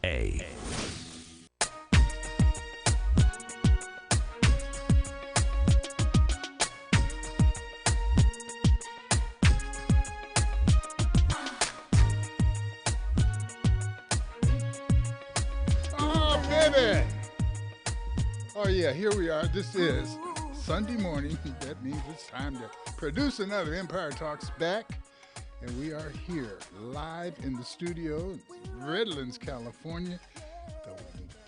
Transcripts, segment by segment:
KCAA. Oh, baby. Oh, yeah, here we are. This is Sunday morning. That means it's time to produce another Empire Talks back. And we are here live in the studio in Redlands, California,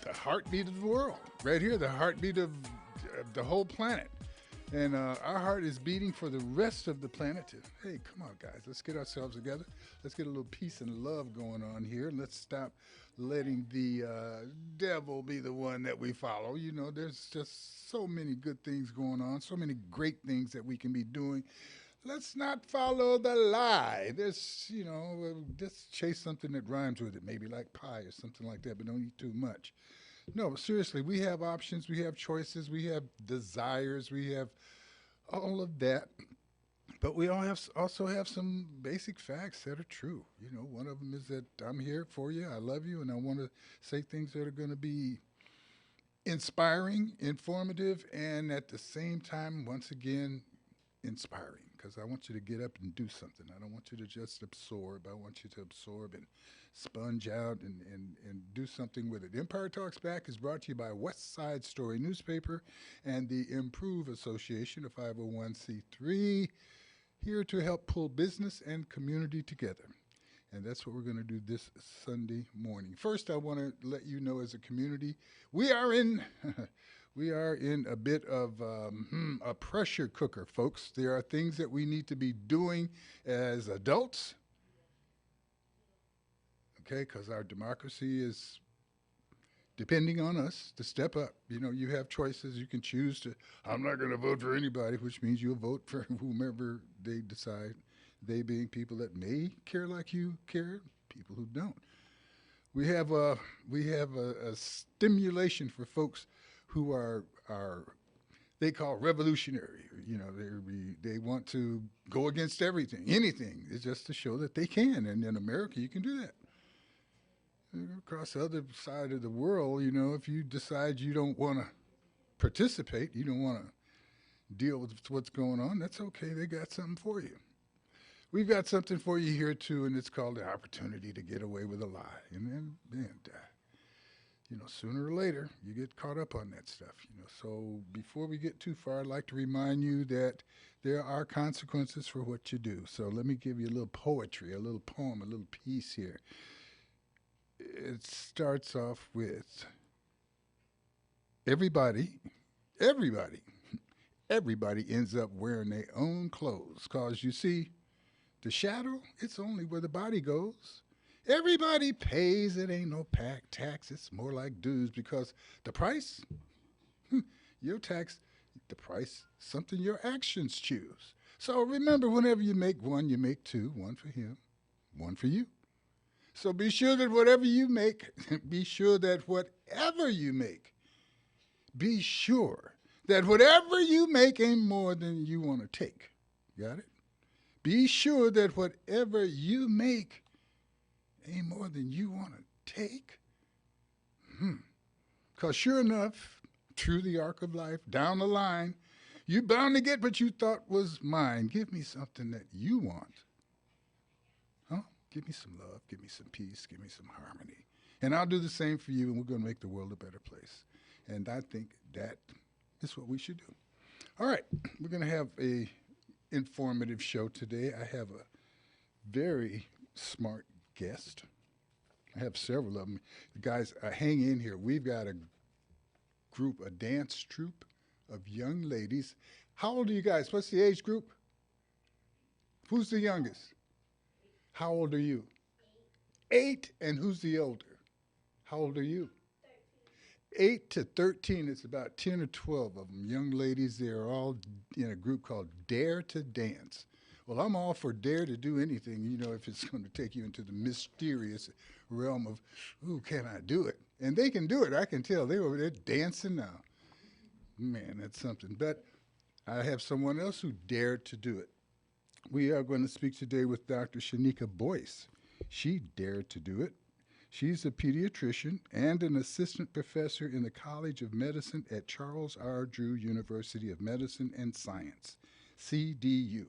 the heartbeat of the world. Right here, the heartbeat of the whole planet. And our heart is beating for the rest of the planet. Hey, come on, guys. Let's get ourselves together. Let's get a little peace and love going on here. And let's stop letting the devil be the one that we follow. You know, there's just so many good things going on, so many great things that we can be doing. Let's not follow the lie. Just chase something that rhymes with it, maybe like pie or something like that, but don't eat too much. No, seriously, we have options, we have choices, we have desires, we have all of that. But we also have some basic facts that are true. You know, one of them is that I'm here for you, I love you, and I want to say things that are going to be inspiring, informative, and at the same time, once again, inspiring. Because I want you to get up and do something. I don't want you to just absorb. I want you to absorb and sponge out and do something with it. Empire Talks Back is brought to you by West Side Story Newspaper and the Improve Association, a 501c3, here to help pull business and community together. And that's what we're going to do this Sunday morning. First, I want to let you know as a community, we are in we are in a bit of a pressure cooker, folks. There are things that we need to be doing as adults, okay, because our democracy is depending on us to step up. You know, you have choices. You can choose to, I'm not going to vote for anybody, which means you'll vote for whomever they decide, they being people that may care like you care, people who don't. We have a stimulation for folks who are they call revolutionary. You know, they want to go against everything, anything. It's just to show that they can. And in America, you can do that. Across the other side of the world, you know, if you decide you don't want to participate, you don't want to deal with what's going on, that's okay. They got something for you. We've got something for you here too, and it's called the opportunity to get away with a lie. You know, sooner or later, you get caught up on that stuff. You know, so before we get too far, I'd like to remind you that there are consequences for what you do. So let me give you a little poetry, a little poem, a little piece here. It starts off with everybody, everybody, everybody ends up wearing their own clothes. Cause you see, the shadow, it's only where the body goes. Everybody pays, it ain't no tax, it's more like dues because the price, your tax, the price, something your actions choose. So remember, whenever you make one, you make two, one for him, one for you. So be sure that whatever you make, be sure that whatever you make, be sure that whatever you make ain't more than you want to take. Got it? Be sure that whatever you make ain't more than you want to take. Because sure enough, through the arc of life, down the line, you're bound to get what you thought was mine. Give me something that you want. Huh? Give me some love, give me some peace, give me some harmony. And I'll do the same for you, and we're going to make the world a better place. And I think that is what we should do. All right, we're going to have a informative show today. I have a very smart guest. I have several of them. Guys, hang in here. We've got a group, a dance troupe of young ladies. How old are you guys? What's the age group? Who's the youngest? How old are you? 8. And who's the older? How old are you? 8 to 13, it's about 10 or 12 of them. Young ladies, they're all in a group called Dare to Dance. Well, I'm all for dare to do anything, you know, if it's going to take you into the mysterious realm of, ooh, can I do it? And they can do it, I can tell. They're over there dancing now. Man, that's something. But I have someone else who dared to do it. We are going to speak today with Dr. Shanika Boyce. She dared to do it. She's a pediatrician and an assistant professor in the College of Medicine at Charles R. Drew University of Medicine and Science, CDU.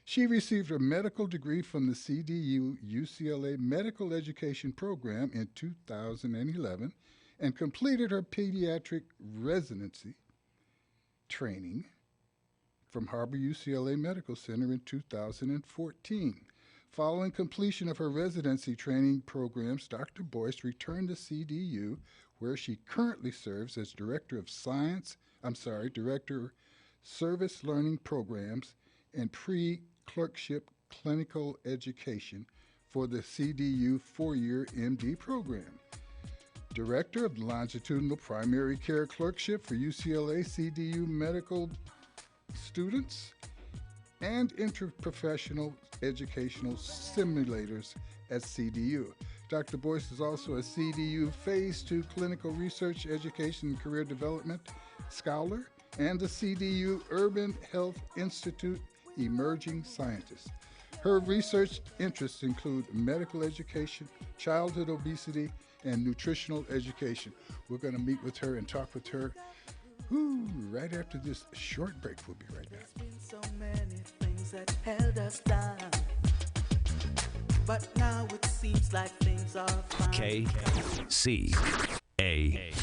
She received a medical degree from the CDU UCLA Medical Education Program in 2011 and completed her pediatric residency training from Harbor UCLA Medical Center in 2014. Following completion of her residency training programs, Dr. Boyce returned to CDU, where she currently serves as Director Service Learning Programs and Pre-Clerkship Clinical Education for the CDU 4-year MD program. Director of Longitudinal Primary Care Clerkship for UCLA CDU medical students and interprofessional educational simulators at CDU. Dr. Boyce is also a CDU Phase 2 Clinical Research Education and Career Development Scholar and the CDU Urban Health Institute Emerging Scientist. Her research interests include medical education, childhood obesity, and nutritional education. We're going to meet with her and talk with her right after this short break. We'll be right back. There's been so many things that held us down, but now it seems like things are fine. KCAA.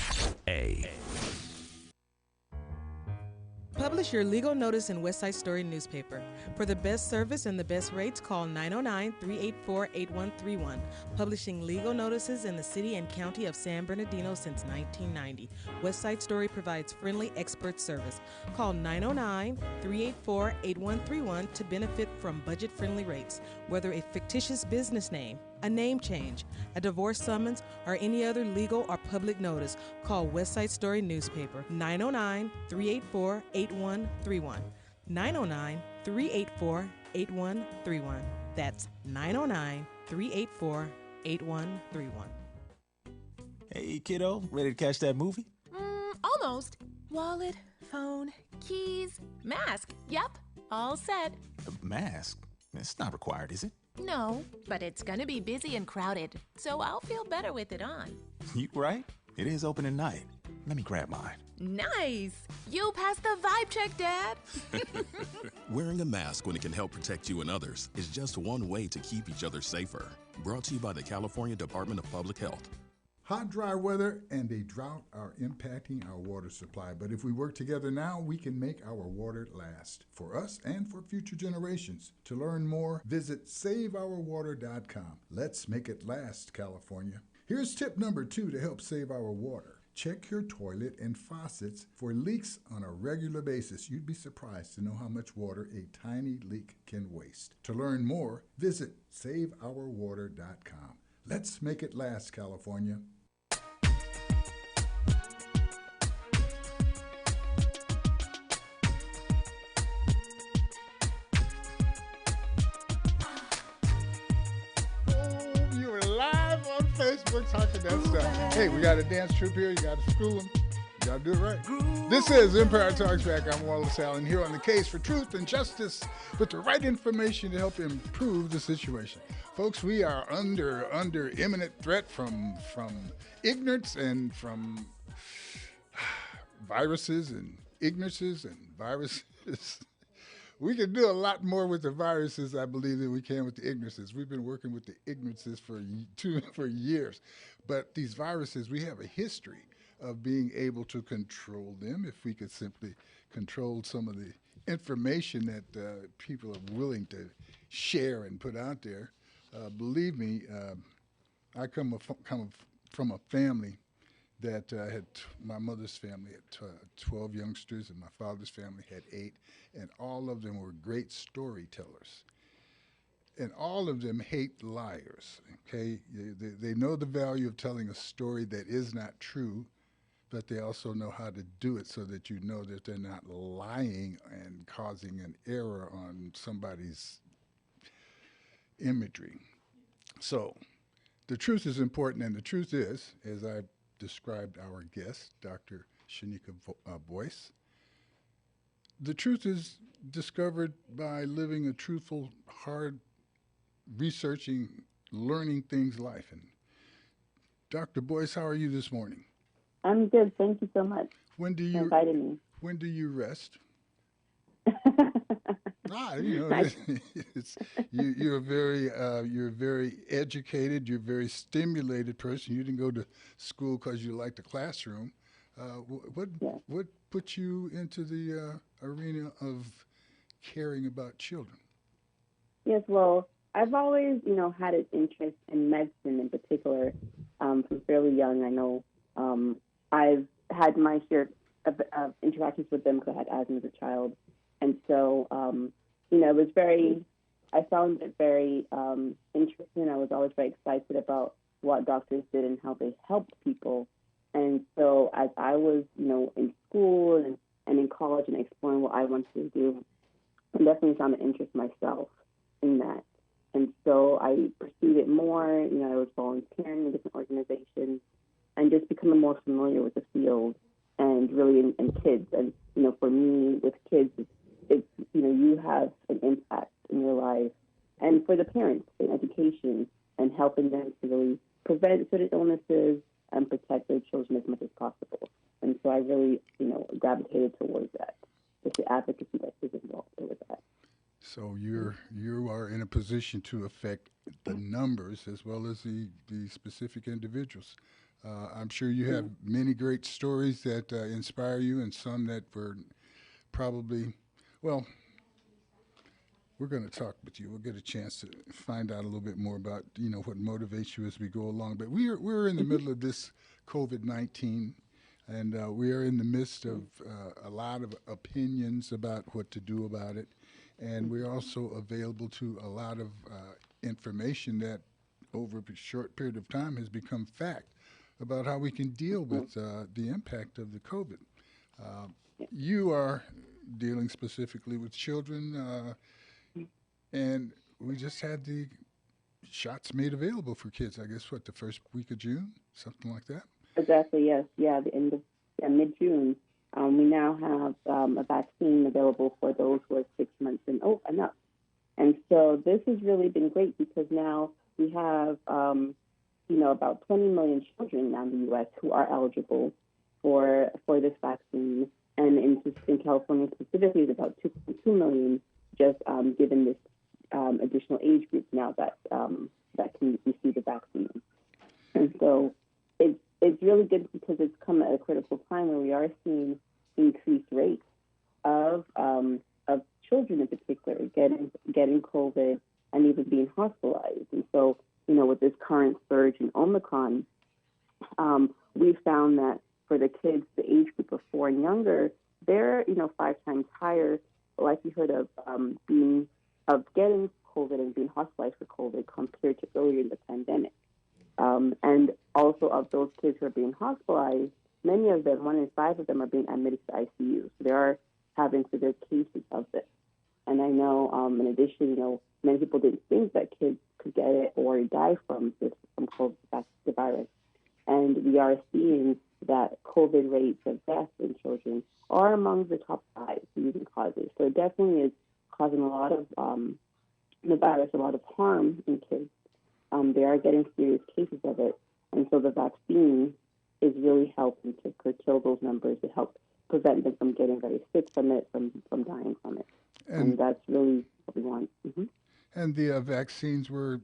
Publish your legal notice in West Side Story newspaper. For the best service and the best rates, call 909-384-8131. Publishing legal notices in the city and county of San Bernardino since 1990. West Side Story provides friendly expert service. Call 909-384-8131 to benefit from budget-friendly rates. Whether a fictitious business name, a name change, a divorce summons, or any other legal or public notice, call West Side Story newspaper 909-384-8131. 909-384-8131. That's 909-384-8131. Hey, kiddo, ready to catch that movie? Almost. Wallet, phone, keys, mask. Yep, all set. A mask? It's not required, is it? No, but it's gonna be busy and crowded, so I'll feel better with it on. You right. It is open at night. Let me grab mine. Nice! You passed the vibe check, Dad. Wearing a mask when it can help protect you and others is just one way to keep each other safer. Brought to you by the California Department of Public Health. Hot, dry weather and a drought are impacting our water supply, but if we work together now, we can make our water last for us and for future generations. To learn more, visit SaveOurWater.com. Let's make it last, California. Here's tip number 2 to help save our water. Check your toilet and faucets for leaks on a regular basis. You'd be surprised to know how much water a tiny leak can waste. To learn more, visit SaveOurWater.com. Let's make it last, California. Facebook talking that stuff. Hey, we got a dance troupe here. You got to school them. You got to do it right. This is Empire Talks Back. I'm Wallace Allen here on the case for truth and justice with the right information to help improve the situation. Folks, we are under imminent threat from ignorance and from viruses and ignorances and viruses. We can do a lot more with the viruses, I believe, than we can with the ignorances. We've been working with the ignorances for years. But these viruses, we have a history of being able to control them if we could simply control some of the information that people are willing to share and put out there. Believe me, I come from a family that had my mother's family had 12 youngsters, and my father's family had 8, and all of them were great storytellers. And all of them hate liars, okay? They know the value of telling a story that is not true, but they also know how to do it so that you know that they're not lying and causing an error on somebody's imagery. So the truth is important, and the truth is, as I described our guest, Dr. Shanika Boyce. The truth is discovered by living a truthful, hard, researching, learning things life. And Dr. Boyce, how are you this morning? I'm good. Thank you so much When do for you inviting me. when do you rest? Nice. It's, you're a very educated, you're a very stimulated person. You didn't go to school because you liked the classroom. What Yeah. what put you into the arena of caring about children? Yes, well, I've always, had an interest in medicine in particular from fairly young. I know I've had my share of interactions with them because I had asthma as a child. And so, it was I found it very interesting. I was always very excited about what doctors did and how they helped people. And so as I was, in school and in college and exploring what I wanted to do, I definitely found an interest myself in that. And so I pursued it more. I was volunteering in different organizations and just becoming more familiar with the field and really in kids. And, for me, with kids, it's you have an impact in your life. And for the parents in education and helping them to really prevent certain illnesses and protect their children as much as possible. And so I really, gravitated towards that. It's the advocacy that is involved with that. So you are in a position to affect the numbers as well as the specific individuals. I'm sure you have many great stories that inspire you, and some that were probably, well, we're going to talk with you. We'll get a chance to find out a little bit more about what motivates you as we go along. But we're in the middle of this COVID-19, and we are in the midst of a lot of opinions about what to do about it. And we're also available to a lot of information that over a short period of time has become fact about how we can deal with the impact of the COVID. You are dealing specifically with children, and we just had the shots made available for kids, I guess, the first week of June, something like that? Exactly, yes. Yeah, the end of mid-June. We now have a vaccine available for those who are 6 months and up. And so this has really been great because now we have, about 20 million children now in the U.S. who are eligible for this vaccine. And in California specifically, it's about 2.2 million just given this additional age group now that can receive the vaccine. And so it's really good because it's come at a critical time where we are seeing increased rates of children in particular getting COVID and even being hospitalized. And so, with this current surge in Omicron, we found that for the kids, the age group of 4 and younger, they're 5 times higher likelihood of getting COVID and being hospitalized for COVID compared to earlier in the pandemic. And also of those kids who are being hospitalized, many of them, 1 in 5 of them, are being admitted to ICU. So they are having severe cases of this. And I know, in addition, many people didn't think that kids could get it or die from COVID, the virus. And we are seeing that COVID rates of death in children are among the top 5 leading causes. So it definitely is causing a lot of the virus, a lot of harm in kids. They are getting serious cases of it. And so the vaccine is really helping to curtail those numbers, to help prevent them from getting very sick from it, from dying from it. And that's really what we want. Mm-hmm. And the vaccines were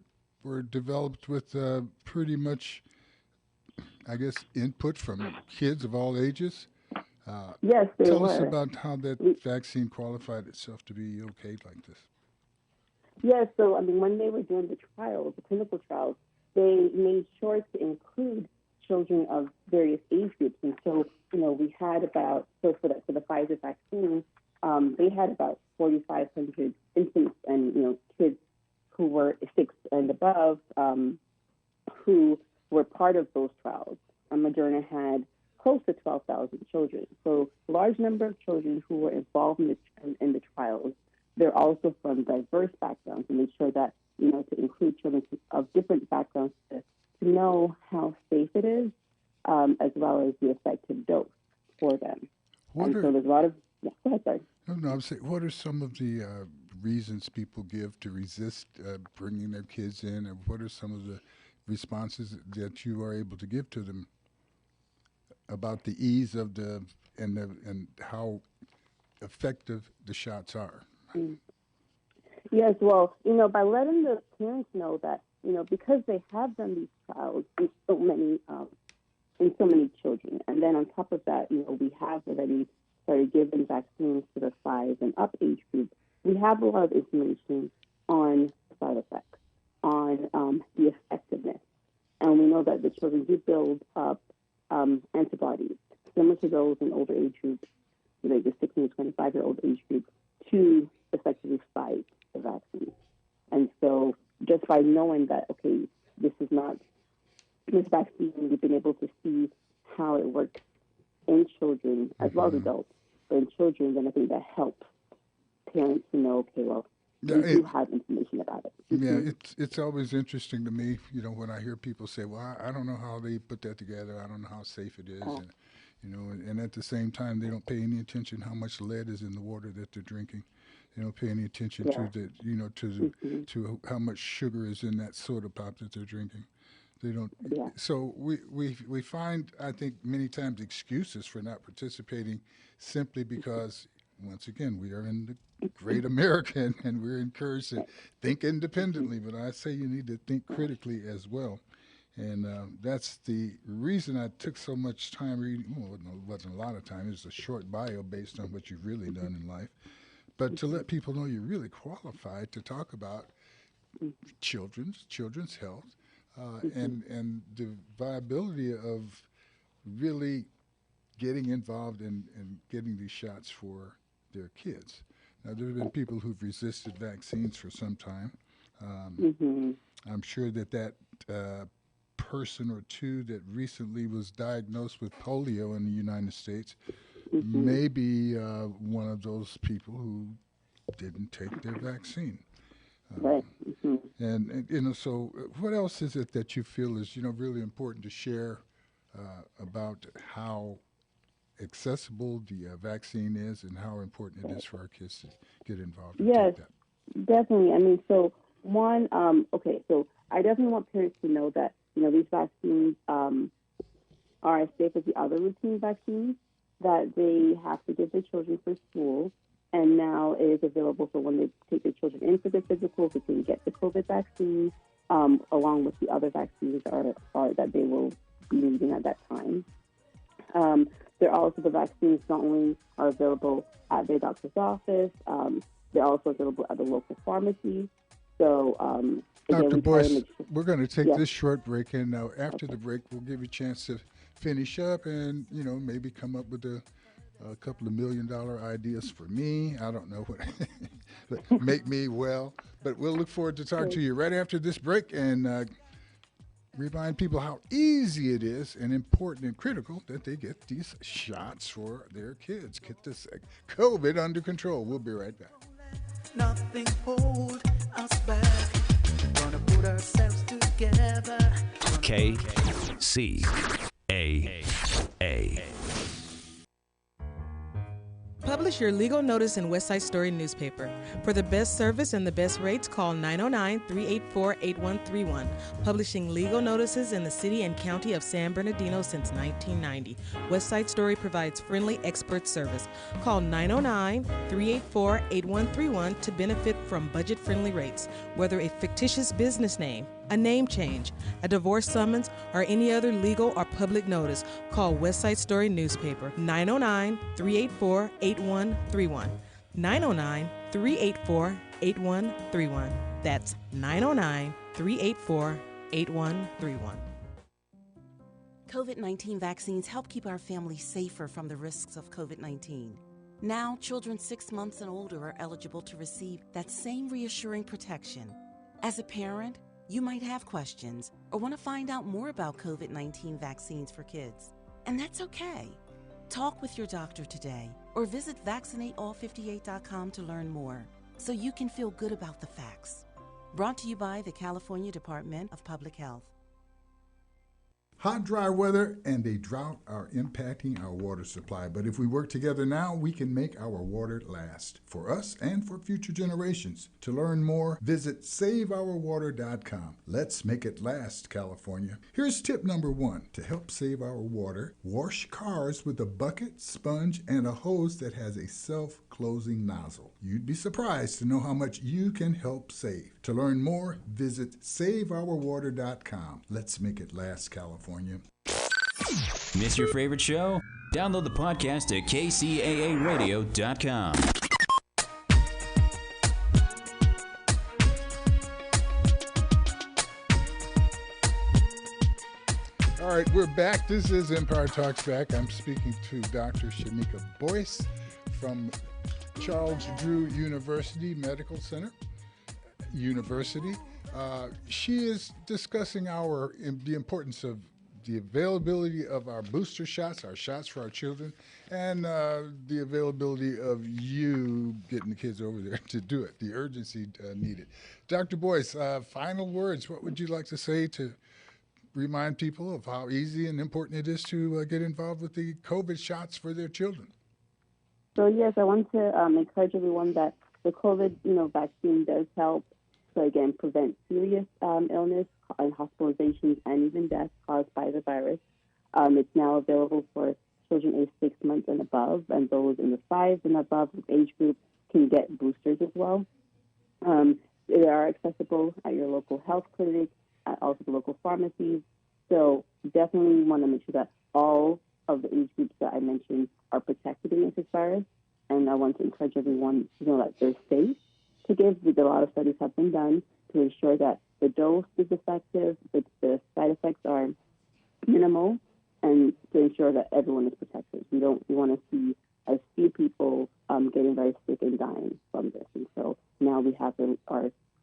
developed with pretty much, I guess, input from kids of all ages. Yes, they Tell were. us about how that vaccine qualified itself to be okay like this. Yes, so when they were doing the trials, the clinical trials, they made sure to include children of various age groups. And so, we had for the Pfizer vaccine, they had about 4,500 infants and, kids who were 6 and above who were part of those trials. Moderna had close to 12,000 children. So large number of children who were involved in the trials. They're also from diverse backgrounds and make sure that, to include children of different backgrounds to know how safe it is, as well as the effective dose for them. So there's a lot of, go ahead, sorry. No, I'm saying, what are some of the reasons people give to resist bringing their kids in, and what are some of the responses that you are able to give to them about the ease of and how effective the shots are. Mm. Yes, well, by letting the parents know that, because they have done these trials in so many children, and then on top of that, we have already started giving vaccines to the 5 and up age group. We have a lot of information on side effects, on the effectiveness, and we know that the children do build up antibodies similar to those in older age groups, like the 16 to 25-year-old age group, to effectively fight the vaccine. And so just by knowing that, okay, this vaccine, we've been able to see how it works in children as well as adults, but in children, then I think that helps parents to know, okay, well, we do have information about it. Yeah, it's always interesting to me, when I hear people say, well, I don't know how they put that together. I don't know how safe it is. And at the same time, they don't pay any attention how much lead is in the water that they're drinking. They don't pay any attention to to how much sugar is in that soda pop that they're drinking. They don't. Yeah. So we find, I think, many times excuses for not participating simply because, once again, we are in the great America and we're encouraged to think independently. But I say you need to think critically as well. And that's the reason I took so much time reading. Well, it wasn't a lot of time. It was a short bio based on what you've really done in life. But to let people know you're really qualified to talk about children's health and the viability of really getting involved in getting these shots for their kids. Now, there have been people who've resisted vaccines for some time. I'm sure that person or two that recently was diagnosed with polio in the United States may be one of those people who didn't take their vaccine. And so what else is it that you feel is really important to share about how accessible the vaccine is and how important it is for our kids to get involved and take that? Definitely. I mean, so one, so I definitely want parents to know that these vaccines are as safe as the other routine vaccines that they have to give their children for school. And now it is available for when they take their children in for their physicals, they can get the COVID vaccine along with the other vaccines that they will be needing at that time. There are also the vaccines not only are available at their doctor's office, they're also available at the local pharmacy. So, Dr. Boyce, we're going to take this short break, and now after the break, we'll give you a chance to finish up and, maybe come up with a couple of $1 million ideas for me. I don't know what make me well, but we'll look forward to talking to you right after this break and remind people how easy it is and important and critical that they get these shots for their kids. Get this COVID under control. We'll be right back. Nothing hold us back. Gonna put ourselves together. KCAA. Publish your legal notice in West Side Story newspaper. For the best service and the best rates, call 909-384-8131. Publishing legal notices in the city and county of San Bernardino since 1990. West Side Story provides friendly expert service. Call 909-384-8131 to benefit from budget-friendly rates. Whether a fictitious business name, a name change, a divorce summons, or any other legal or public notice, call West Side Story newspaper 909-384-8131. 909-384-8131. That's 909-384-8131. COVID-19 vaccines help keep our families safer from the risks of COVID-19. Now, children 6 months and older are eligible to receive that same reassuring protection. As a parent, you might have questions or want to find out more about COVID-19 vaccines for kids. And that's okay. Talk with your doctor today or visit vaccinateall58.com to learn more so you can feel good about the facts. Brought to you by the California Department of Public Health. Hot, dry weather and a drought are impacting our water supply, but if we work together now, we can make our water last for us and for future generations. To learn more, visit SaveOurWater.com. Let's make it last, California. Here's tip number 1. To help save our water, wash cars with a bucket, sponge, and a hose that has a self-closing nozzle. You'd be surprised to know how much you can help save. To learn more, visit SaveOurWater.com. Let's make it last, California. Miss your favorite show? Download the podcast at KCAAradio.com. All right, we're back. This is Empire Talks Back. I'm speaking to Dr. Shanika Boyce from Charles Drew University Medical Center. She is discussing the importance of the availability of our booster shots, our shots for our children, and the availability of you getting the kids over there to do it, the urgency needed. Dr. Boyce, final words. What would you like to say to remind people of how easy and important it is to get involved with the COVID shots for their children? So, yes, I want to encourage everyone that the COVID, vaccine does help to, again, prevent serious illness and hospitalizations and even death caused by the virus. It's now available for children aged 6 months and above, and those in the 5 and above age group can get boosters as well. They are accessible at your local health clinic, at also the local pharmacies. So definitely want to make sure that all of the age groups that I mentioned are protected against this virus. And I want to encourage everyone to know that they're safe to give. A lot of studies have been done to ensure that the dose is effective, that the side effects are minimal, and to ensure that everyone is protected. We want to see as few people getting very sick and dying from this. And so now we have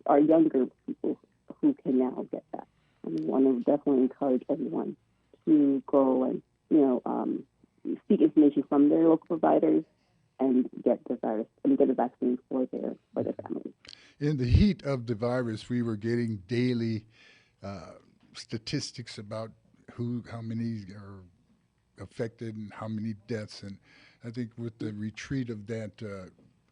our younger people who can now get that. And we want to definitely encourage everyone to go and, seek information from their local providers and get the virus and get a vaccine for their families. In the heat of the virus, we were getting daily statistics about how many are affected and how many deaths. And I think with the retreat of that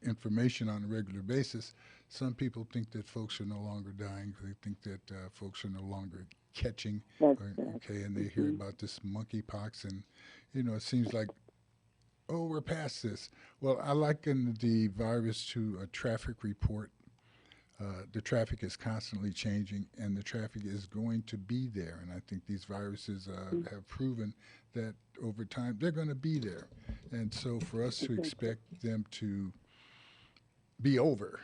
information on a regular basis, some people think that folks are no longer dying. They think that folks are no longer catching. And they hear about this monkeypox, and it seems like, oh, we're past this. Well, I liken the virus to a traffic report. The traffic is constantly changing, and the traffic is going to be there. And I think these viruses have proven that over time they're going to be there. And so for us to expect them to be over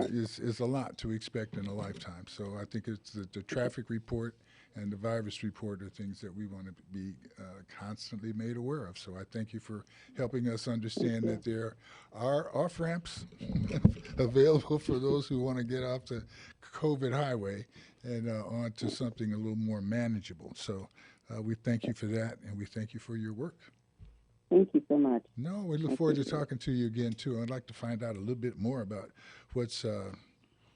is a lot to expect in a lifetime. So I think it's the traffic report and the virus report are things that we want to be constantly made aware of. So I thank you for helping us understand that there are off-ramps available for those who want to get off the COVID highway and onto something a little more manageable. So we thank you for that, and we thank you for your work. Thank you so much. No, we look forward to talking to you again, too. I'd like to find out a little bit more about what's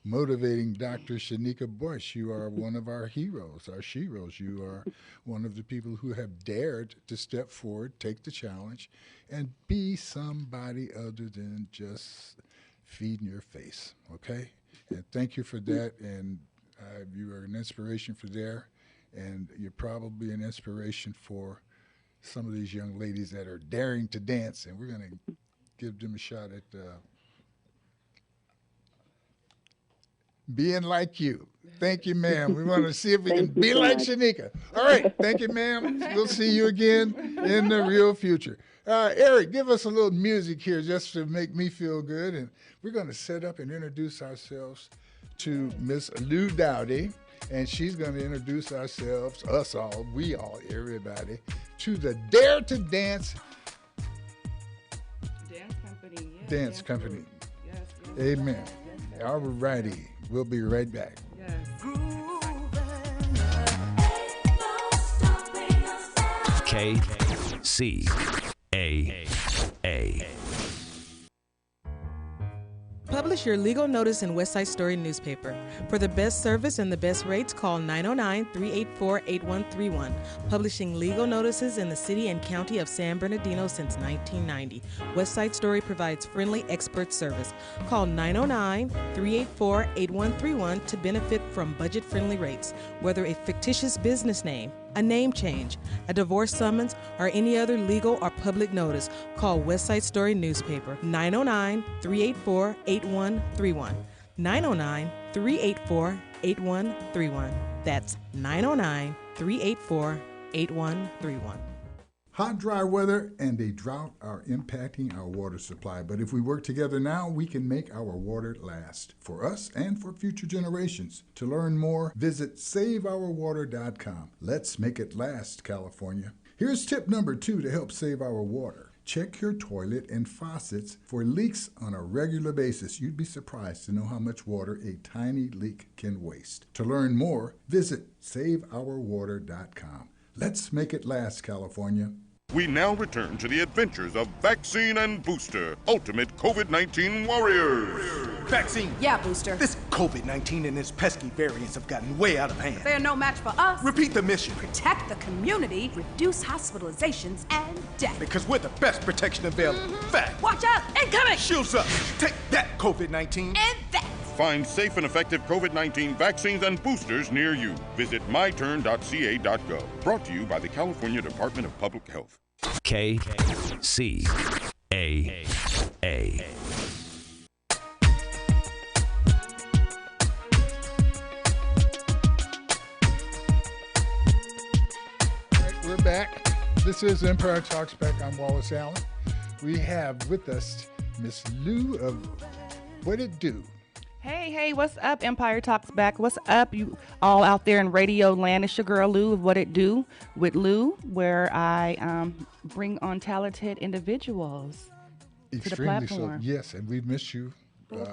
motivating Dr. Shanika Boyce. You are one of our heroes, our sheroes. You are one of the people who have dared to step forward, take the challenge, and be somebody other than just feeding your face, okay? And thank you for that, and you are an inspiration for there, and you're probably an inspiration for some of these young ladies that are daring to dance, and we're going to give them a shot at being like you. Thank you, ma'am. We want to see if we can be like Shanika. All right. Thank you, ma'am. We'll see you again in the real future. Eric, give us a little music here just to make me feel good. And we're going to set up and introduce ourselves to Miss Lou Dowdy. And she's going to introduce ourselves, us all, we all, everybody, to the Dare to Dance Company. Yeah, Dance Company. Yes. Amen. All righty. We'll be right back. Yes. KCAA. Publish your legal notice in West Side Story newspaper. For the best service and the best rates, call 909-384-8131. Publishing legal notices in the city and county of San Bernardino since 1990. West Side Story provides friendly expert service. Call 909-384-8131 to benefit from budget-friendly rates. Whether a fictitious business name, a name change, a divorce summons, or any other legal or public notice, call West Side Story newspaper 909-384-8131. 909-384-8131. That's 909-384-8131. Hot, dry weather and a drought are impacting our water supply, but if we work together now, we can make our water last for us and for future generations. To learn more, visit SaveOurWater.com. Let's make it last, California. Here's tip number 2 to help save our water. Check your toilet and faucets for leaks on a regular basis. You'd be surprised to know how much water a tiny leak can waste. To learn more, visit SaveOurWater.com. Let's make it last, California. We now return to the adventures of Vaccine and Booster, Ultimate COVID-19 Warriors. Vaccine. Yeah, Booster. This COVID-19 and its pesky variants have gotten way out of hand. They're no match for us. Repeat the mission. Protect the community, reduce hospitalizations and death. Because we're the best protection available. Fact. Watch out! Incoming! Shields up. Take that, COVID-19. And that. Find safe and effective COVID-19 vaccines and boosters near you. Visit myturn.ca.gov. Brought to you by the California Department of Public Health. KCAA. We're back. This is Empire Talks Back. I'm Wallace Allen. We have with us Miss Lou of What It Do. Hey, what's up, Empire Talks Back? What's up, you all out there in radio land? It's your girl Lou of What It Do with Lou, where I bring on talented individuals to the platform. So, yes, and we missed you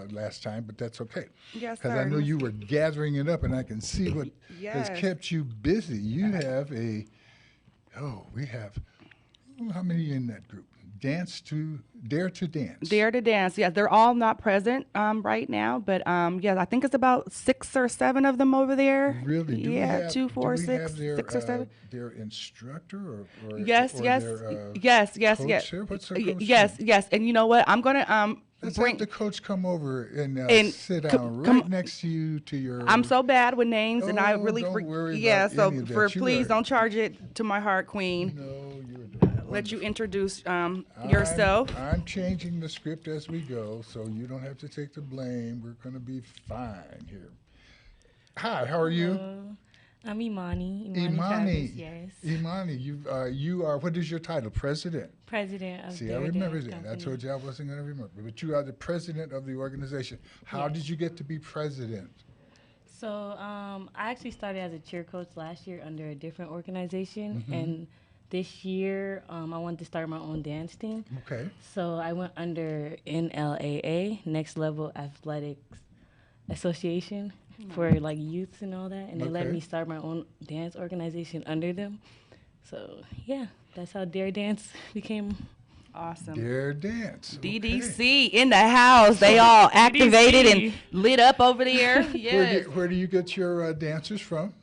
last time, but that's okay. Yes, because sir. I know you were gathering it up, and I can see what has kept you busy. You have how many in that group? Dare to Dance. Dare to Dance. Yeah, they're all not present right now, but I think it's about 6 or 7 of them over there. Really? Do yeah, we have, 2, 4, 6, have their, 6 or 7. Their instructor or yes. Their, yes. coach here? What's their coach yes. And you know what? I'm gonna Let's bring have the coach come over and sit down next to you to your. I'm so bad with names, and I really don't worry about so any of that. for please don't charge it to my heart, Queen. No, you're doing let you introduce yourself. I'm changing the script as we go, so you don't have to take the blame. We're going to be fine here. Hi, how are you? I'm Imani. Imani. Yes. Imani, you are, what is your title? President? President of See, I remember that. I told you I wasn't going to remember. But you are the president of the organization. How did you get to be president? So I actually started as a cheer coach last year under a different organization. Mm-hmm. And this year, I wanted to start my own dance team. Okay. So I went under NLAA, Next Level Athletics Association, for like youths and all that. And they let me start my own dance organization under them. So, yeah, that's how Dare Dance became awesome. Dare Dance. DDC in the house. They all activated and lit up over there. Yes. Where do you get your dancers from?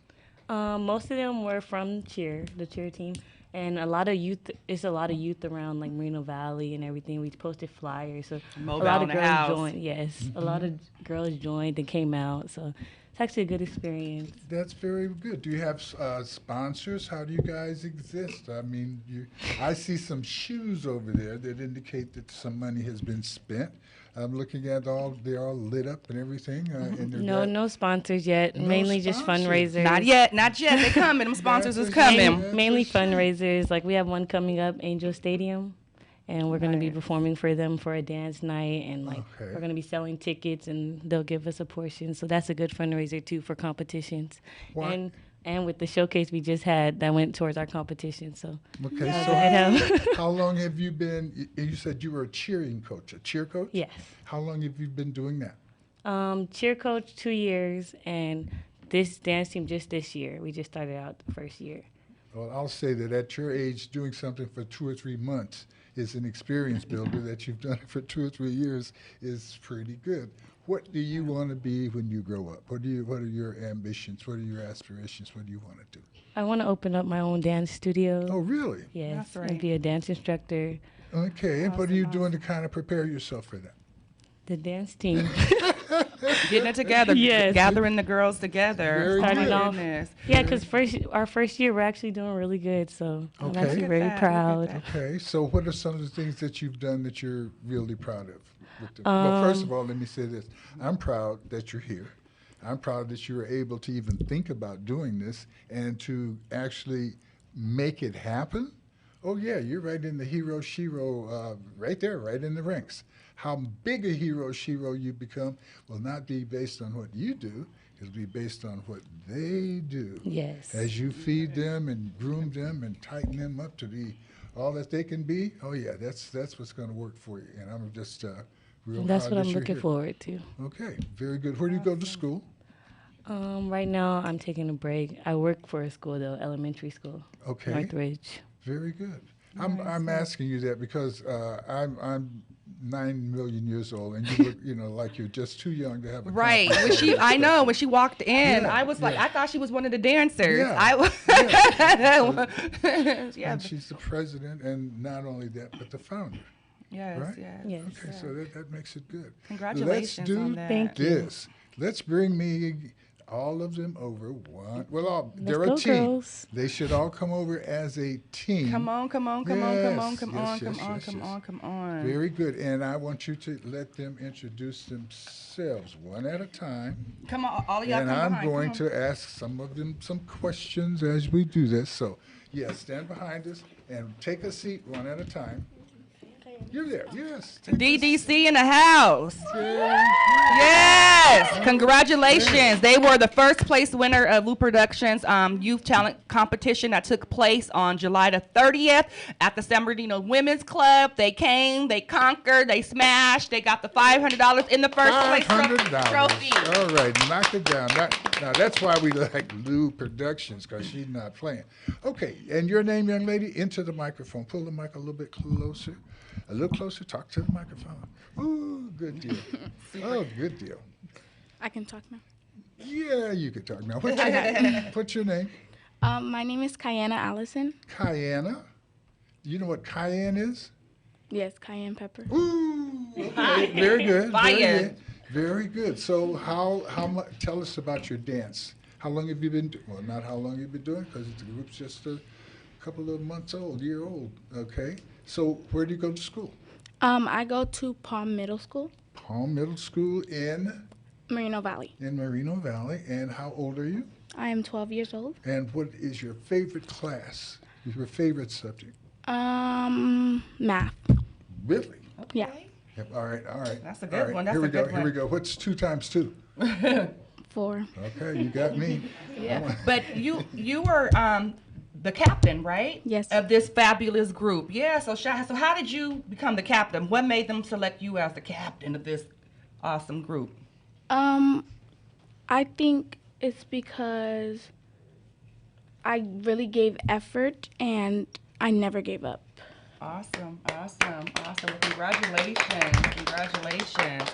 Most of them were from the cheer team. And a lot of youth around like Moreno Valley and everything. We posted flyers, so a lot of girls joined. Yes, a lot of girls joined and came out. So it's actually a good experience. That's very good. Do you have sponsors? How do you guys exist? I mean, I see some shoes over there that indicate that some money has been spent. I'm looking at they're all lit up and everything. No sponsors yet. Mainly just fundraisers. Not yet. They're coming. Them sponsors is coming. Mainly fundraisers. Like we have one coming up, Angel Stadium, and we're going to be performing for them for a dance night, and we're going to be selling tickets, and they'll give us a portion. So that's a good fundraiser too for competitions. What? And with the showcase we just had, that went towards our competition. So how long have you been? You said you were a cheering coach, a cheer coach? Yes. How long have you been doing that? Cheer coach 2 years, and this dance team just this year. We just started out the first year. Well, I'll say that at your age, doing something for 2 or 3 months is an experience builder. That you've done it for 2 or 3 years is pretty good. What do you want to be when you grow up? What are your ambitions? What are your aspirations? What do you want to do? I want to open up my own dance studio. Oh, really? Yes, That's right. and be a dance instructor. Okay, and what are you doing to kind of prepare yourself for that? The dance team. Getting it together, Yes. gathering the girls together. Very Starting good. off. Goodness. Yeah, because our first year, we're actually doing really good. So I'm Okay. actually Look at very that, look at proud. that. Okay, so what are some of the things that you've done that you're really proud of? Well, first of all, let me say this. I'm proud that you're here. I'm proud that you were able to even think about doing this and to actually make it happen. Oh, yeah, you're right in the hero, shero, right there, right in the ranks. How big a hero, shero you become will not be based on what you do. It'll be based on what they do. Yes. As you feed them and groom them and tighten them up to be all that they can be, oh, yeah, that's what's going to work for you. And I'm just real And that's proud what that I'm you're looking here. forward to. Okay, very good. Where do you go to school? Right now, I'm taking a break. I work for a school, though, elementary school. Okay. Northridge. Very good. I'm asking you that because I'm 9 million years old, and you look, like you're just too young to have a Right. conference. I know when she walked in, Yeah, I was like, yeah. I thought she was one of the dancers. Yeah, Yeah. And she's the president, and not only that, but the founder. Yes, Right? yes. Yes. Okay, so that makes it good. Congratulations Let's do on that. Thank you. this. Let's bring me all of them over. They're a go, team. girls. They should all come over as a team. Come on. Very good. And I want you to let them introduce themselves one at a time. Come on, all of y'all And come I'm behind. going Come on. to ask some of them some questions as we do this. So, stand behind us and take a seat one at a time. You're there, yes. DDC in the house. Yes. Yes, congratulations. They were the first place winner of Lou Productions Youth Talent Competition that took place on July the 30th at the San Bernardino Women's Club. They came, they conquered, they smashed, they got the $500 in the first place trophy. All right, knock it down. Now, that's why we like Lou Productions, because she's not playing. Okay, and your name, young lady, into the microphone. Pull the mic a little bit closer. A little closer, talk to the microphone. Ooh, good deal. Oh, good deal. I can talk now. Yeah, you can talk now. What's your name? My name is Kayana Allison. Kayana. You know what cayenne is? Yes, cayenne pepper. Ooh, okay. Very good. Fire. Very good. So how much, tell us about your dance. How long have you been, well, not how long you've been doing, because the group's just a couple of months old, year old, okay? So where do you go to school? I go to Palm Middle School. Palm Middle School in? Moreno Valley. In Moreno Valley. And how old are you? I am 12 years old. And what is your favorite class? Your favorite subject? Math. Really? Yeah. Yep. All right. That's a good one. That's Here we a good go. Here we one. go. What's 2 times 2? 4. Okay, you got me. Yeah. But you were the captain, right? Yes. Of this fabulous group. Yeah. So how did you become the captain? What made them select you as the captain of this awesome group? I think it's because I really gave effort and I never gave up. Awesome. Well, congratulations.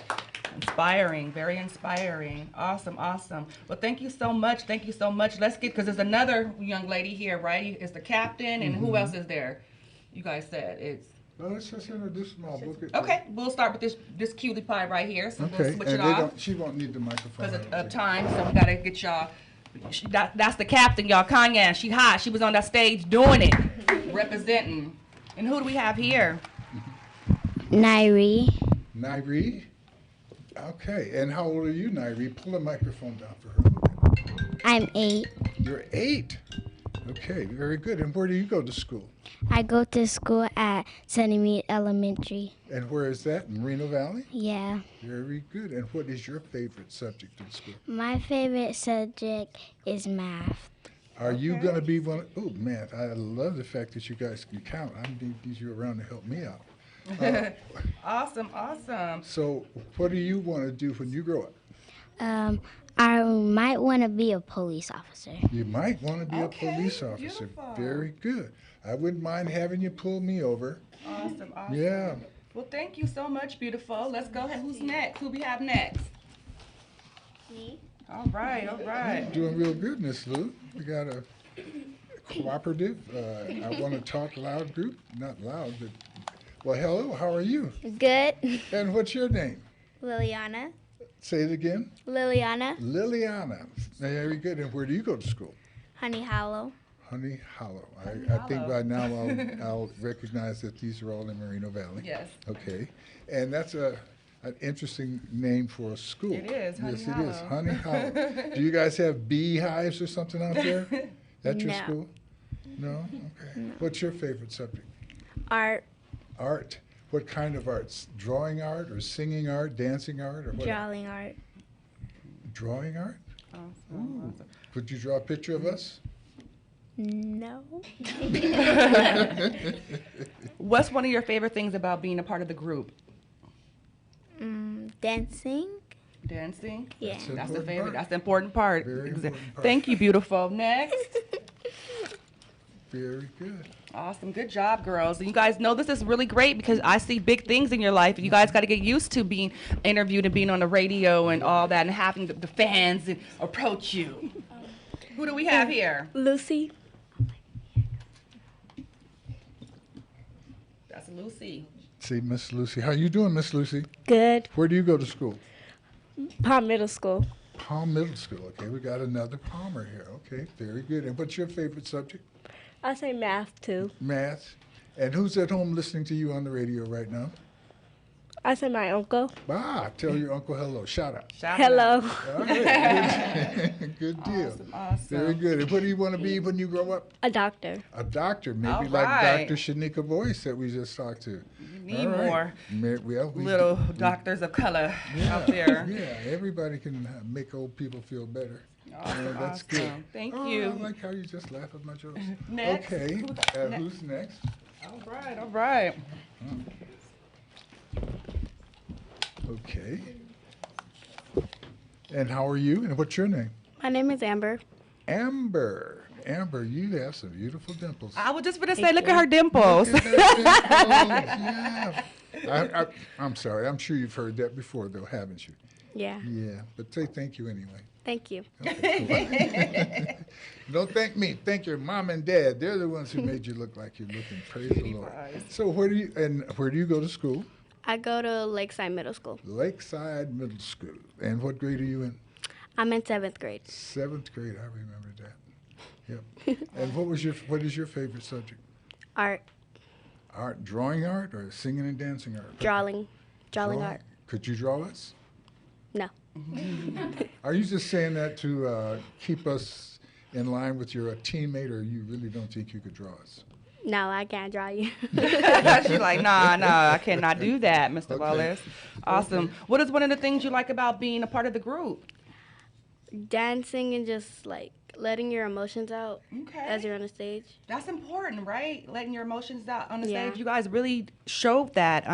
Inspiring, very inspiring. Awesome. Well, thank you so much. Let's get, because there's another young lady here, right? It's the captain, and who else is there? You guys said it's. Well, let's just introduce them all. Okay, we'll start with this cutie pie right here. So we'll switch it and off she won't need the microphone. because of time. So we gotta get y'all. That's the captain, y'all. Kanye, she hot. She was on that stage doing it, representing. And who do we have here? Nairi. Nairi? Okay, and how old are you, Nairi? Pull the microphone down for her a little bit. I'm 8. You're 8? Okay, very good. And where do you go to school? I go to school at Sunnymead Elementary. And where is that? In Moreno Valley? Yeah. Very good. And what is your favorite subject in school? My favorite subject is math. Are you going to be one? Oh, math. I love the fact that you guys can count. I need you around to help me out. Awesome. So what do you want to do when you grow up? I might want to be a police officer. You might want to be a police officer. Beautiful. Very good. I wouldn't mind having you pull me over. Awesome. Yeah. Well, thank you so much, beautiful. Let's go ahead. Who's next? Who we have next? Me. All right. You're doing real good, Miss Lou. We got a cooperative, I want to talk loud group. Not loud, but, well, hello, how are you? Good. And what's your name? Liliana. Say it again. Liliana. Liliana. Very good. And where do you go to school? Honey Hollow. Honey Hollow. I think by now I'll recognize that these are all in Moreno Valley. Yes. Okay. And that's an interesting name for a school. It is, Honey Yes, Hollow. it is. Honey Hollow. Do you guys have beehives or something out there at your No. school? No? Okay. No. What's your favorite subject? Art. Art. What kind of arts? Drawing art or singing art, dancing art, or what? Drawing art. Drawing art? Awesome. Could you draw a picture of us? No. What's one of your favorite things about being a part of the group? Dancing. Dancing? Yeah. That's the favorite. That's the important part. Very important part. Thank you, beautiful. Next. Very good. Awesome. Good job, girls. And you guys know this is really great because I see big things in your life. You guys got to get used to being interviewed and being on the radio and all that and having the fans approach you. Who do we have here? Lucy. That's Lucy. See, Miss Lucy. How you doing, Miss Lucy? Good. Where do you go to school? Palm Middle School. Palm Middle School. Okay, we got another Palmer here. Okay, very good. And what's your favorite subject? I say math too. Math. And who's at home listening to you on the radio right now? I say my uncle. Tell your uncle hello. Shout out. Hello. All right. Good deal. Awesome. Very good. And what do you want to be when you grow up? A doctor. A doctor, maybe All like right. Dr. Shanika Boyce that we just talked to. You need All right. more We little doctors of color out there. Yeah, everybody can make old people feel better. Awesome. That's good. Thank Oh, you. I like how you just laugh at my jokes. Next. Okay, who's next? All right. Okay. And how are you? And what's your name? My name is Amber. Amber. Amber, you have some beautiful dimples. I was just going to say, look at her dimples. Look at her dimples, yeah. I'm sorry. I'm sure you've heard that before, though, haven't you? Yeah. Yeah, but say thank you anyway. Thank you. Okay, cool. Don't thank me. Thank your mom and dad. They're the ones who made you look like you're looking. Praise the Lord. So where do you go to school? I go to Lakeside Middle School. Lakeside Middle School. And what grade are you in? I'm in 7th grade. 7th grade. I remember that. Yep. And what is your favorite subject? Art. Art, drawing art, or singing and dancing art? Drawing art. Could you draw us? No. Are you just saying that to keep us in line with your teammate, or you really don't think you could draw us? No, I can't draw you. She's like, nah, I cannot do that, Mr. Wallace. Awesome. Okay. What is one of the things you like about being a part of the group? Dancing and just like letting your emotions out as you're on the stage. That's important, right? Letting your emotions out on the Yeah. stage. You guys really showed that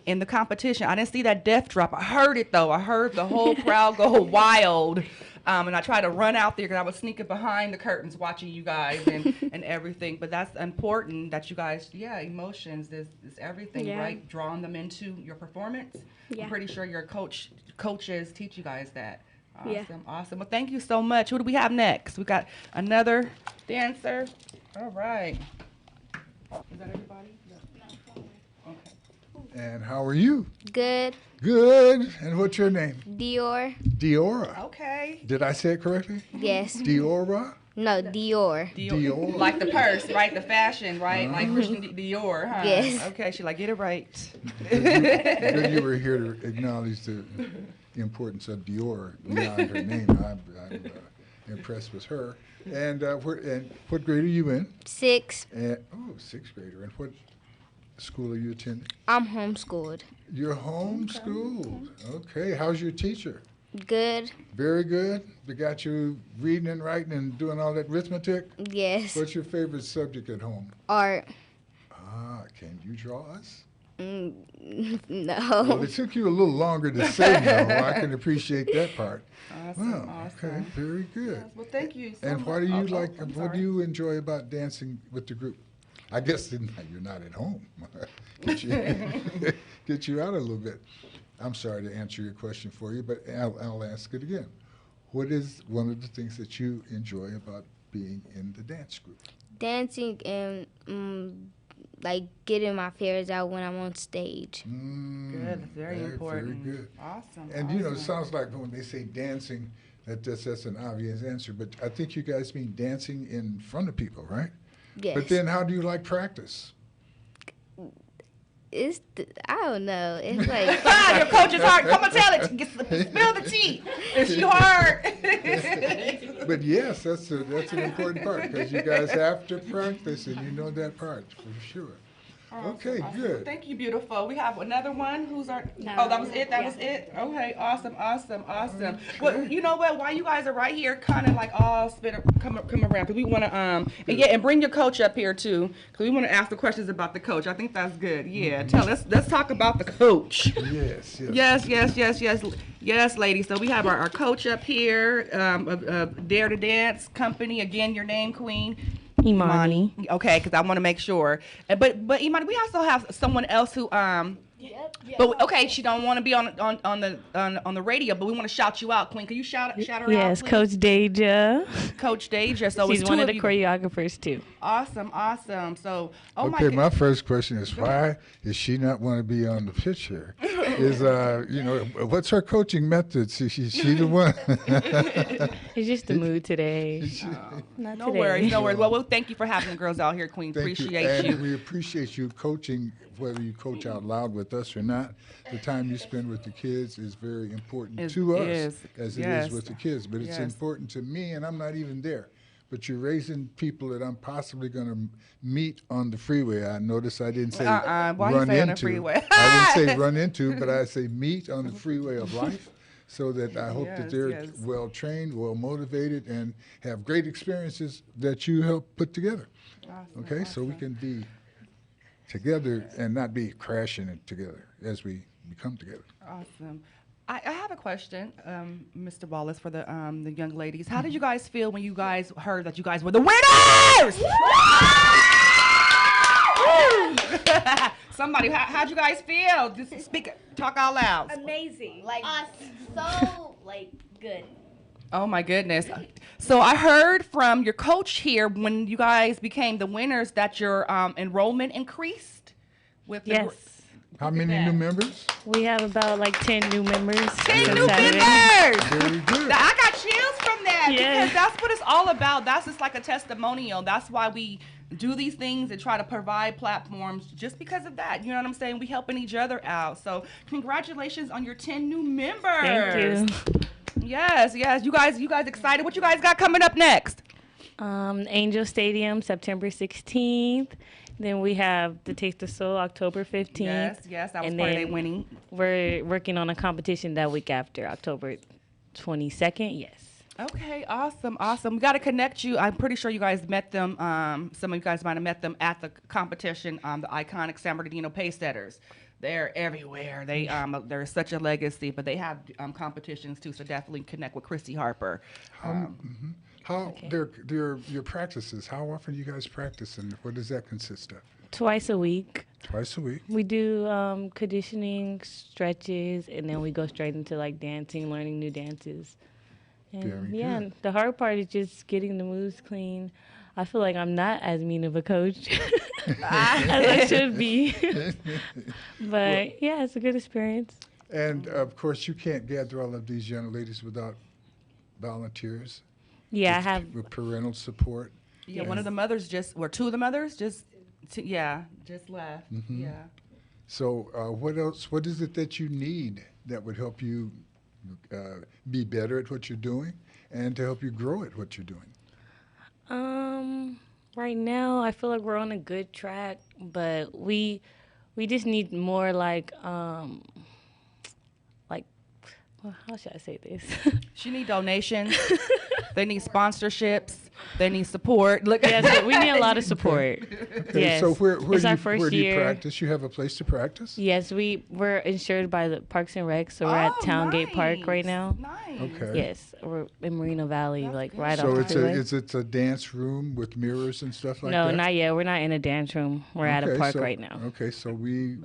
in the competition. I didn't see that death drop. I heard it, though. I heard the whole crowd go wild. And I tried to run out there because I was sneaking behind the curtains watching you guys and everything. But that's important that you guys, emotions is everything, Yeah. right? Drawing them into your performance. Yeah. I'm pretty sure your coaches teach you guys that. Awesome, Yeah. awesome. Well, thank you so much. Who do we have next? We got another dancer. All right. Is that everybody? And how are you? Good. Good. And what's your name? Dior. Diora. Okay. Did I say it correctly? Yes. Diora? No, Dior. Dior. Like the purse, right? The fashion, right? Like Christian Dior, huh? Yes. Okay, she like, get it right. Good you were here to acknowledge the importance of Dior beyond her name. I'm impressed with her. And what grade are you in? 6. Sixth grader. And what school are you attending? I'm homeschooled. You're homeschooled. Okay. How's your teacher? Good. Very good. They got you reading and writing and doing all that arithmetic? Yes. What's your favorite subject at home? Art. Can you draw us? No. Well, it took you a little longer to say no. I can appreciate that part. Awesome, Okay, very good. Yes, well, thank you so And much. what do you like? I'm What sorry. do you enjoy about dancing with the group? I guess you're not at home. Get you out a little bit. I'm sorry to answer your question for you, but I'll ask it again. What is one of the things that you enjoy about being in the dance group? Dancing and like getting my fears out when I'm on stage. Good, that's very important. Very good. Awesome. And you know, it sounds like when they say dancing, that's an obvious answer, but I think you guys mean dancing in front of people, right? Yes. But then how do you like practice? I don't know. It's like Your coach is hard. Come on, tell it. Spill the tea. Is she hard? But yes, that's an important part because you guys have to practice, and you know that part for sure. Okay, Awesome. good. Thank you, beautiful. We have another one. Who's our? No. Oh, that was it. That was it. Okay, awesome. Well, you know what? While you guys are right here, kind of like all come around because we want to and bring your coach up here too because we want to ask the questions about the coach. I think that's good. Yeah, let's talk about the coach. Yes, ladies. So we have our coach up here of Dare to Dance Company. Again, your name, Queen. Imani. Okay, because I want to make sure. But Imani, we also have someone else who But okay, she don't want to be on the radio, but we want to shout you out, Queen. Can you shout her out? Yes, Please? Coach Deja. Coach Deja. So She's it's one two of the you. choreographers too. Awesome. So Okay, my first question is why is she not want to be on the picture? Is what's her coaching methods? She the one. It's just the mood today. Not No today. worries. Well, thank you for having the girls out here, Queen. Thank Appreciate And we appreciate you coaching, whether you coach out loud with us or not. The time you spend with the kids is very important to us as it is with the kids. But it's important to me, and I'm not even there. But you're raising people that I'm possibly going to meet on the freeway. I notice I didn't say Why run you say into. on the freeway? I didn't say run into, but I say meet on the freeway of life. So that I hope that they're well trained, well motivated, and have great experiences that you help put together. Awesome, so we can be together and not be crashing it together as we become together. Awesome. I have a question, Mr. Wallace, for the young ladies. How did you guys feel when you guys heard that you guys were the winners? Somebody, how'd you guys feel? Just talk out loud. Amazing. Good. Oh my goodness. So I heard from your coach here when you guys became the winners that your enrollment increased with Yes. How many new members? We have about 10 new members. 10 new Saturday. members! Very good. I got chills from that Yes. because that's what it's all about. That's just like a testimonial. That's why we do these things and try to provide platforms just because of that. You know what I'm saying? We helping each other out. So congratulations on your 10 new members. Thank you. Yes. You guys excited? What you guys got coming up next? Angel Stadium, September 16th. Then we have the Taste of Soul, October 15th. Yes, that was And part of then their winning. We're working on a competition that week after, October 22nd. Yes. Okay, awesome. We got to connect you. I'm pretty sure you guys met them. Some of you guys might have met them at the competition, the iconic San Bernardino Pace Setters. They're everywhere. They're such a legacy, but they have competitions too. So definitely connect with Christy Harper. Your practices? How often do you guys practice, and what does that consist of? Twice a week. Twice a week. We do conditioning, stretches, and then we go straight into dancing, learning new dances. And Very good. the hard part is just getting the moves clean. I feel like I'm not as mean of a coach as I should be. But it's a good experience. And of course, you can't gather all of these young ladies without volunteers. Yeah, I have with parental support. Yeah, one of the mothers two of the mothers just left. Mm-hmm. Yeah. So what else? What is it that you need that would help you be better at what you're doing and to help you grow at what you're doing? Right now, I feel like we're on a good track, but we just need more how should I say this? She need donations. They need sponsorships. They need support. Look, yes, we need a lot of support. Okay, Yes. so where It's our first do you year. practice? You have a place to practice? Yes, we're insured by the Parks and Rec, so we're at Towngate Park right now. Nice. Okay. Yes, we're in Moreno Valley, right So off the it's freeway. it's a dance room with mirrors and stuff like No, that? not yet. We're not in a dance room. We're at a Okay, park so- right now. Okay, so we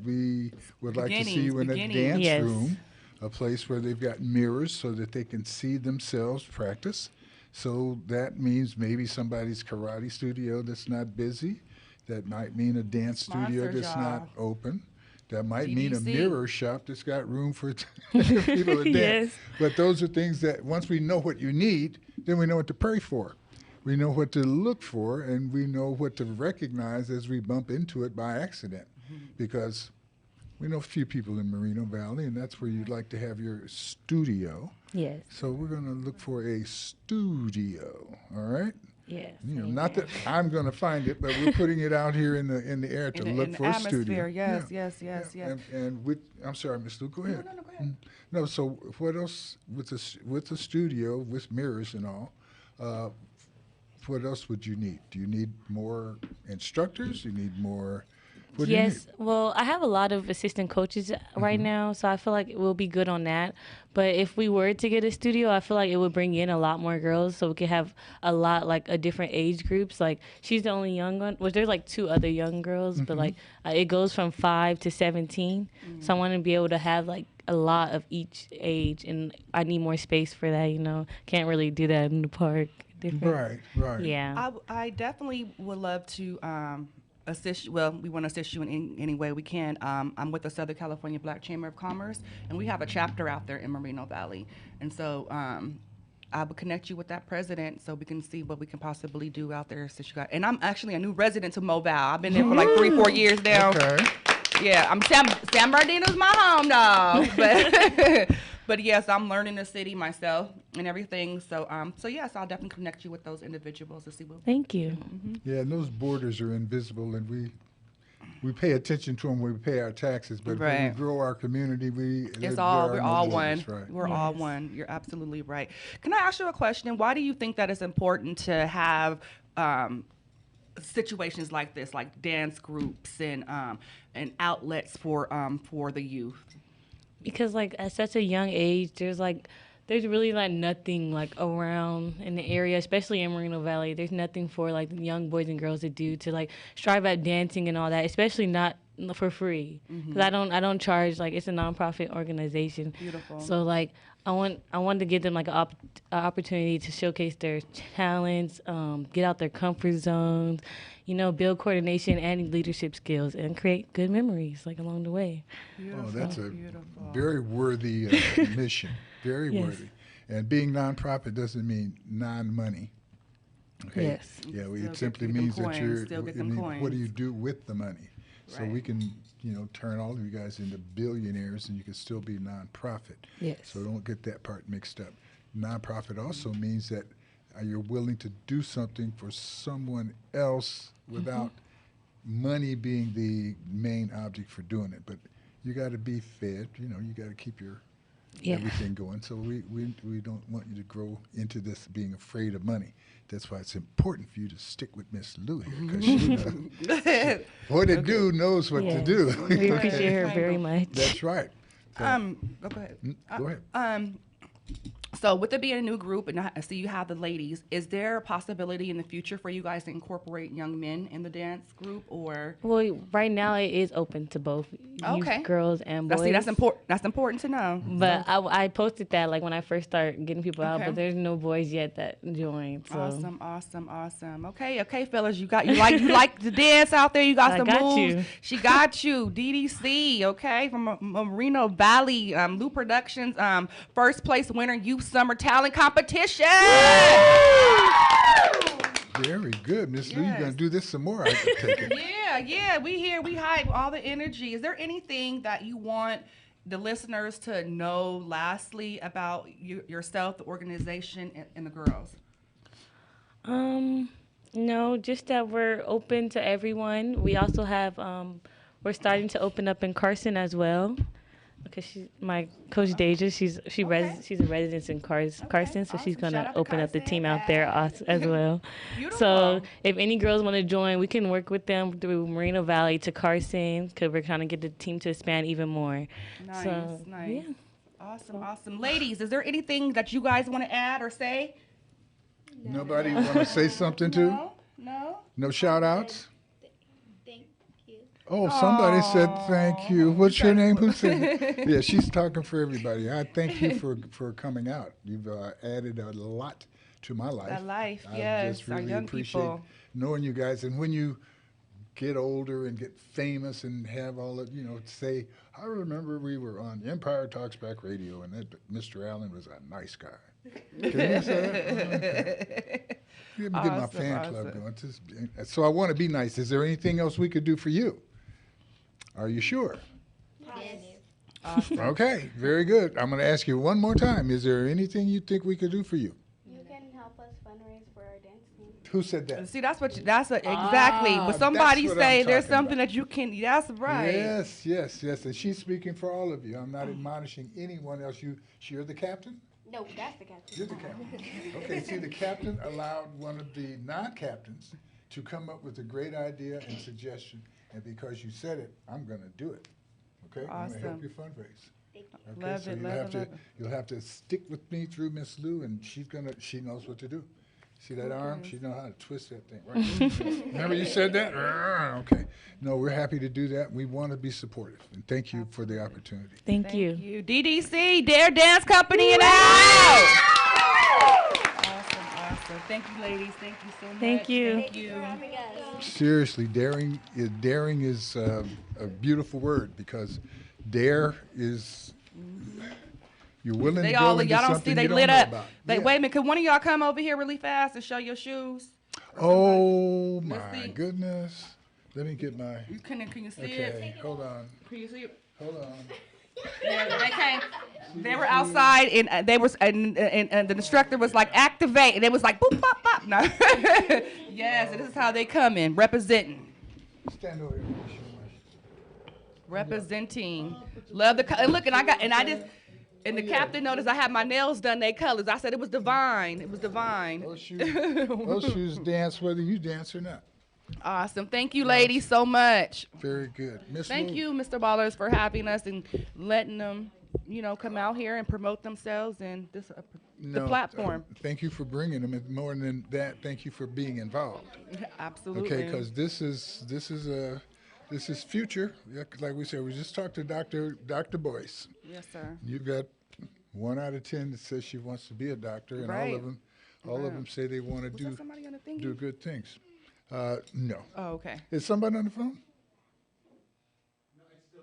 would like to see you in a Beginnings. dance Yes. room, a place where they've got mirrors so that they can see themselves practice. So that means maybe somebody's karate studio that's not busy. That might mean a dance studio Sponsors, that's y'all. not open. That might mean a DDC. mirror shop that's got room for people to dance. Yes. But those are things that once we know what you need, then we know what to pray for. We know what to look for, and we know what to recognize as we bump into it by accident. Because we know a few people in Moreno Valley, and that's where you'd like to have your studio. Yes. So we're going to look for a studio, all right? Yes. You know, not that I'm going to find it, but we're putting it out here in the air to look for a studio. Yes, Yeah. yes. And with, I'm sorry, Ms. Lou, go ahead. No, go ahead. No, so what else with the studio with mirrors and all? What else would you need? Do you need more instructors? Do you need more? What do you Yes. Well, I have a lot of assistant coaches right now, so I feel like we'll be good on that. But if we were to get a studio, I feel like it would bring in a lot more girls, so we could have a lot a different age groups. Like she's the only young one. Well, there's like 2 other young girls, but it goes from 5 to 17. So I want to be able to have a lot of each age, and I need more space for that. Can't really do that in the park. Right. Yeah. I definitely would love to assist you. Well, we want to assist you in any way we can. I'm with the Southern California Black Chamber of Commerce, and we have a chapter out there in Moreno Valley. And so I would connect you with that president so we can see what we can possibly do out there. And I'm actually a new resident to Mobile. I've been there for 3-4 years now. Okay. Yeah, San Bernardino's my home, though. But yes, I'm learning the city myself and everything. So yes, I'll definitely connect you with those individuals to see what. Thank you. Yeah, and those borders are invisible, and we pay attention to them when we pay our taxes. But when we grow our community, we're all one. Right. We're all one. You're absolutely right. Can I ask you a question? Why do you think that it's important to have situations like this, like dance groups and outlets for the youth? Because at such a young age, there's really nothing around in the area, especially in Moreno Valley. There's nothing for young boys and girls to do to strive at dancing and all that, especially not for free. Because I don't charge. It's a nonprofit organization. Beautiful. So I wanted to give them an opportunity to showcase their talents, get out their comfort zones, build coordination and leadership skills, and create good memories along the way. Beautiful. Oh, that's a very worthy mission. Very worthy. And being nonprofit doesn't mean non-money. Okay. Yes. Yeah, it simply means that what do you do with the money? So we can, turn all of you guys into billionaires, and you can still be nonprofit. Yes. So don't get that part mixed up. Nonprofit also means that you're willing to do something for someone else without money being the main object for doing it. But you got to be fed. You got to keep your everything going. So we don't want you to grow into this being afraid of money. That's why it's important for you to stick with Miss Lou here, because she knows what to do, knows what to do. We appreciate her very much. That's right. So, go ahead. Go ahead. So with it being a new group, and I see you have the ladies, is there a possibility in the future for you guys to incorporate young men in the dance group, or? Well, right now it is open to both youth girls and boys. That's important. That's important to know. But I posted that when I first started getting people out, but there's no boys yet that joined. So. Awesome. Okay, fellas, you like to dance out there. You got some moves. You. She got you. DDC, okay, from Moreno Valley, Lou Productions, first place winner, Youth Summer Talent Competition. Very good, Miss Lou. You're gonna do this some more, I can take it. Yeah. We hide all the energy. Is there anything that you want the listeners to know lastly about yourself, the organization, and the girls? No, just that we're open to everyone. We also have we're starting to open up in Carson as well. because my coach Deja, she's a resident in Carson, so she's gonna open up the team out there as well. So if any girls want to join, we can work with them through Moreno Valley to Carson, because we're trying to get the team to expand even more. Nice, so, nice. Yeah. Awesome. Ladies, is there anything that you guys want to add or say? Nobody want to say something to? No shout outs? Oh, somebody said thank you. What's your name? Who said it? Yeah, she's talking for everybody. I thank you for coming out. You've added a lot to my life. Yes. I just really our young appreciate people. knowing you guys. And when you get older and get famous and have all of, say, I remember we were on Empire Talks Back Radio and that Mr. Allen was a nice guy. Can you say that? Let me get my fan club going. So I want to be nice. Is there anything else we could do for you? Are you sure? Yes. Awesome. Okay, very good. I'm going to ask you one more time. Is there anything you think we could do for you? You can help us fundraise for our dance team. Who said that? See, exactly. But somebody say there's something that you can. That's right. Yes. And she's speaking for all of you. I'm not admonishing anyone else. You're the captain? No, that's the captain. You're the captain. Okay, see, the captain allowed one of the non-captains to come up with a great idea and suggestion, and because you said it, I'm going to do it. Okay? I'm going to help you fundraise. Thank you. Okay, Love so it. you'll have to stick with me through Miss Lou, and she knows what to do. See that arm? She knows how to twist that thing, right? Remember you said that? Okay. No, we're happy to do that. We want to be supportive, and thank you for the opportunity. Thank you. DDC, Dare Dance Company in the house. Awesome. Thank you, ladies. Thank you so much. Thank you. Thank you for having us. Seriously, daring is a beautiful word, because dare is you're willing to go into something you don't know about. Wait a minute, can one of y'all come over here really fast and show your shoes? Oh my goodness! Let me get my. Can you see okay, it? Okay, hold on. Can you see it? Hold on. Yeah, they came. They were outside, and they was, and the instructor was like, activate, and it was like, boop, bop, bop. No. Yes, and this is how they come in, representing. Stand over here. Representing. Love the and look, and the captain noticed I had my nails done they colors. I said it was divine. It was divine. Those shoes dance whether you dance or not. Awesome. Thank you, ladies, so much. Very good. Thank you, Mr. Ballers, for having us and letting them, come out here and promote themselves and the platform. Thank you for bringing them. And more than that, thank you for being involved. Absolutely. Okay, because this is future. Like we said, we just talked to Dr. Boyce. Yes, sir. You've got 1 out of 10 that says she wants to be a doctor, and all of them say they want to do good things. No. Oh, okay. Is somebody on the phone?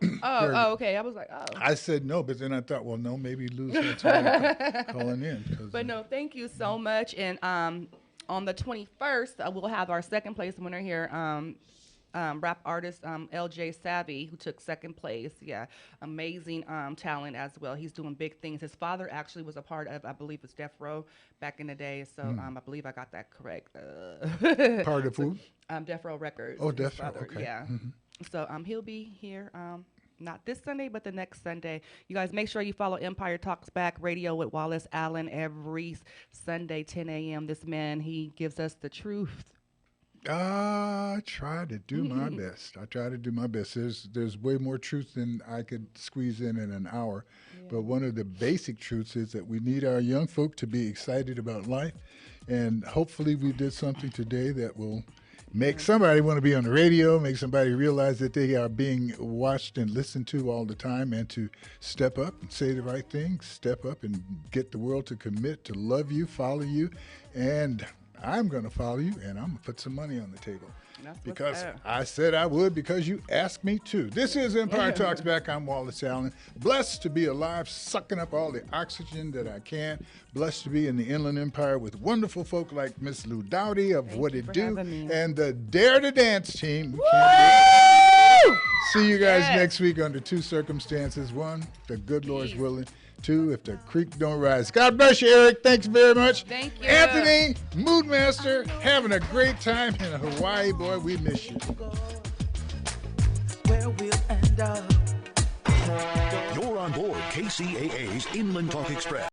Okay. I was like, oh. I said no, but then I thought, well, no, maybe Lou's had somebody calling in. But no, thank you so much. And on the 21st, we'll have our second place winner here. Rap artist LJ Savvy, who took second place. Yeah, amazing talent as well. He's doing big things. His father actually was a part of, I believe it's Death Row back in the day. So I believe I got that correct. Part of who? Death Row Records. Oh, Death Row. Okay. Yeah. Mm-hmm. So he'll be here. Not this Sunday, but the next Sunday. You guys make sure you follow Empire Talks Back Radio with Wallace Allen every Sunday, 10 a.m. This man, he gives us the truth. I try to do my best. There's way more truth than I could squeeze in an hour. Yeah. But one of the basic truths is that we need our young folk to be excited about life. And hopefully we did something today that will make somebody want to be on the radio, make somebody realize that they are being watched and listened to all the time, and to step up and say the right thing, step up and get the world to commit to love you, follow you, and I'm going to follow you, and I'm going to put some money on the table. Because I said I would, because you asked me to. This is Empire Talks Back. I'm Wallace Allen. Blessed to be alive, sucking up all the oxygen that I can. Blessed to be in the Inland Empire with wonderful folk like Miss Lou Dowdy of What It Do, and the Dare to Dance team. See you guys next week under two circumstances. One, the good Lord's willing. Two, if the creek don't rise. God bless you, Eric. Thanks very much. Thank you. Anthony, Moodmaster, having a great time in Hawaii. Boy, we miss you. Where we'll end up. You're on KCAA's Inland Talk Express.